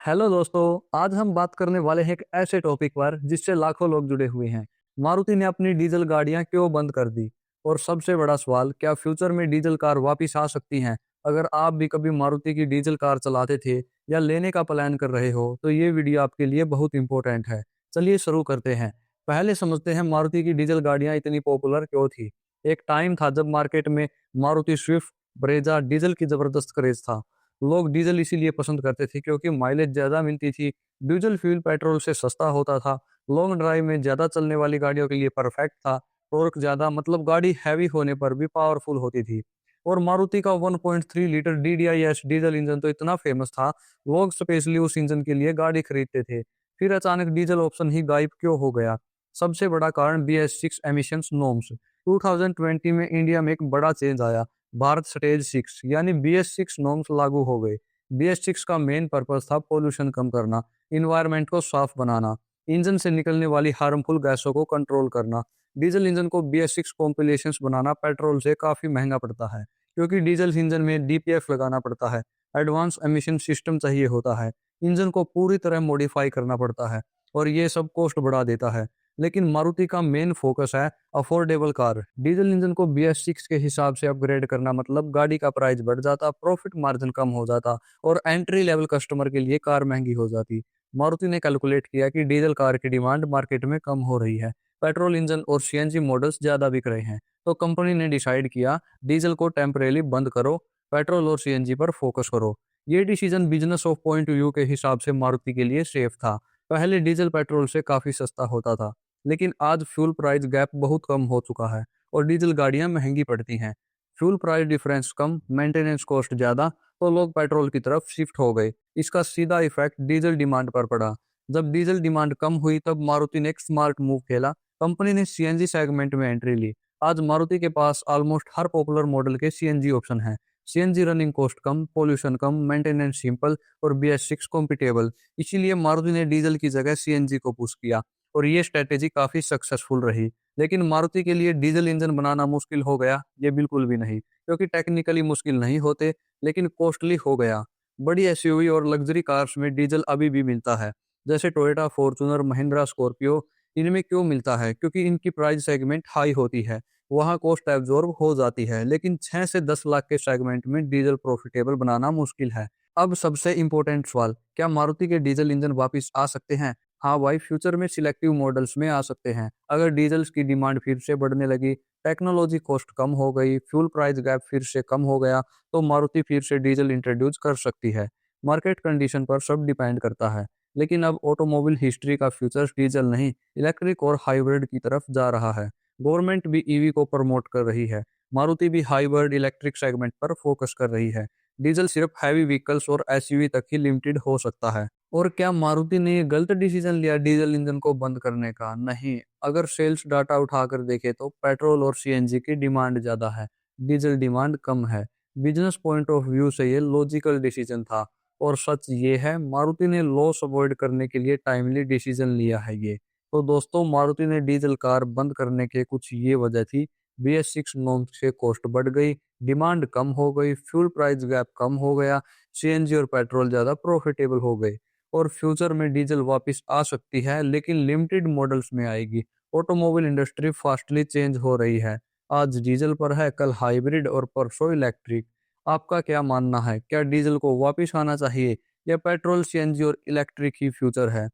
Hello दोस्तों। आज हम बात करने वाले हैं एक ऐसे टॉपिक पर जिससे लाखों लोग जुड़े हुए हैं। मारुति ने अपनी डीजल गाड़ियां क्यों बंद कर दी? और सबसे बड़ा सवाल, क्या फ्यूचर में डीजल कार वापस आ सकती हैं? अगर आप भी कभी मारुति की डीजल कार चलाते थे या लेने का प्लान कर रहे हो तो ये वीडियो आपके लिए बहुत इंपॉर्टेंट है। चलिए शुरू करते हैं। पहले समझते हैं मारुति की डीजल गाड़ियां इतनी पॉपुलर क्यों थी। एक टाइम था जब मार्केट में मारुति स्विफ्ट, ब्रेजा डीजल की जबरदस्त क्रेज था। लोग डीजल इसीलिए पसंद करते थे क्योंकि माइलेज ज़्यादा मिलती थी। डीजल फ्यूल पेट्रोल से सस्ता होता था। लॉन्ग ड्राइव में ज़्यादा चलने वाली गाड़ियों के लिए परफेक्ट था। टॉर्क ज़्यादा, मतलब गाड़ी हैवी होने पर भी पावरफुल होती थी। और मारुति का 1.3 लीटर DDIS डीजल इंजन तो इतना फेमस था, लोग स्पेशली उस इंजन के लिए गाड़ी खरीदते थे। फिर अचानक डीजल ऑप्शन ही गायब क्यों हो गया? सबसे बड़ा कारण BS6 एमिशंस नॉर्म्स। 2020 में इंडिया में एक बड़ा चेंज आया। भारत स्टेज 6 यानी BS6 नॉर्म्स लागू हो गए। BS6 का मेन पर्पस था पोल्यूशन कम करना, इन्वायरमेंट को साफ बनाना, इंजन से निकलने वाली हार्मफुल गैसों को कंट्रोल करना। डीजल इंजन को BS6 कॉम्पिलेशंस बनाना पेट्रोल से काफी महंगा पड़ता है, क्योंकि डीजल इंजन में DPF लगाना पड़ता है। एडवांस एमिशन सिस्टम चाहिए होता है। इंजन को पूरी तरह मॉडिफाई करना पड़ता है और ये सब कॉस्ट बढ़ा देता है। लेकिन मारुति का मेन फोकस है अफोर्डेबल कार। डीजल इंजन को BS6 के हिसाब से अपग्रेड करना मतलब गाड़ी का प्राइस बढ़ जाता, प्रॉफिट मार्जिन कम हो जाता और एंट्री लेवल कस्टमर के लिए कार महंगी हो जाती। मारुति ने कैलकुलेट किया कि डीजल कार की डिमांड मार्केट में कम हो रही है, पेट्रोल इंजन और CNG मॉडल्स ज्यादा बिक रहे हैं, तो कंपनी ने डिसाइड किया डीजल को टेम्परेली बंद करो, पेट्रोल और CNG पर फोकस करो। ये decision business of point view के हिसाब से मारुति के लिए सेफ था। पहले डीजल पेट्रोल से काफी सस्ता होता था, लेकिन आज फ्यूल प्राइस गैप बहुत कम हो चुका है और डीजल गाड़ियां महंगी पड़ती हैं। फ्यूल प्राइस डिफरेंस कम, मेंटेनेंस कॉस्ट ज्यादा, तो लोग पेट्रोल की तरफ शिफ्ट हो गए। इसका सीधा इफेक्ट डीजल डिमांड पर पड़ा। जब डीजल डिमांड कम हुई तब मारुति ने एक स्मार्ट मूव खेला। कंपनी ने CNG सेगमेंट में एंट्री ली। आज मारुति के पास ऑलमोस्ट हर पॉपुलर मॉडल के CNG ऑप्शन है। CNG रनिंग कॉस्ट कम, पोल्यूशन कम, मेंटेनेंस सिंपल और BS6 कॉम्पिटेबल। इसीलिए मारुति ने डीजल की जगह CNG को पुश किया और ये स्ट्रेटेजी काफी सक्सेसफुल रही। लेकिन मारुति के लिए डीजल इंजन बनाना मुश्किल हो गया? ये बिल्कुल भी नहीं, क्योंकि टेक्निकली मुश्किल नहीं होते, लेकिन कॉस्टली हो गया। बड़ी SUV और लग्जरी कार्स में डीजल अभी भी मिलता है, जैसे टोयोटा फॉर्च्यूनर, महिंद्रा स्कॉर्पियो। इनमें क्यों मिलता है? क्योंकि इनकी प्राइस सेगमेंट हाई होती है, वहाँ कॉस्ट एब्जॉर्ब हो जाती है। लेकिन 6 से 10 लाख के सेगमेंट में डीजल प्रॉफिटेबल बनाना मुश्किल है। अब सबसे इंपॉर्टेंट सवाल, क्या मारुति के डीजल इंजन वापस आ सकते हैं? हाँ भाई, फ्यूचर में सिलेक्टिव मॉडल्स में आ सकते हैं। अगर डीजल्स की डिमांड फिर से बढ़ने लगी, टेक्नोलॉजी कॉस्ट कम हो गई, फ्यूल प्राइस गैप फिर से कम हो गया, तो मारुति फिर से डीजल इंट्रोड्यूस कर सकती है। मार्केट कंडीशन पर सब डिपेंड करता है। लेकिन अब ऑटोमोबाइल हिस्ट्री का फ्यूचर डीजल नहीं, इलेक्ट्रिक और हाइब्रिड की तरफ जा रहा है। गवर्नमेंट भी EV को प्रमोट कर रही है। मारुति भी हाइब्रिड इलेक्ट्रिक सेगमेंट पर फोकस कर रही है। डीजल सिर्फ हैवी व्हीकल्स और SUV तक ही लिमिटेड हो सकता है। और क्या मारुति ने ये गलत डिसीजन लिया डीजल इंजन को बंद करने का? नहीं। अगर सेल्स डाटा उठाकर देखें तो पेट्रोल और CNG की डिमांड ज्यादा है, डीजल डिमांड कम है। बिजनेस पॉइंट ऑफ व्यू से ये लॉजिकल डिसीजन था। और सच ये है, मारुति ने लॉस अवॉइड करने के लिए टाइमली डिसीजन लिया है ये। तो दोस्तों, मारुति ने डीजल कार बंद करने के कुछ ये वजह थी। BS6 नॉर्म्स से कॉस्ट बढ़ गई, डिमांड कम हो गई, फ्यूल प्राइस गैप कम हो गया, CNG और पेट्रोल ज्यादा प्रॉफिटेबल हो गए। और फ्यूचर में डीजल वापस आ सकती है, लेकिन लिमिटेड मॉडल्स में आएगी। ऑटोमोबाइल इंडस्ट्री फास्टली चेंज हो रही है। आज डीजल पर है, कल हाइब्रिड और परसों इलेक्ट्रिक। आपका क्या मानना है? क्या डीजल को वापस आना चाहिए या पेट्रोल, CNG और इलेक्ट्रिक ही फ्यूचर है?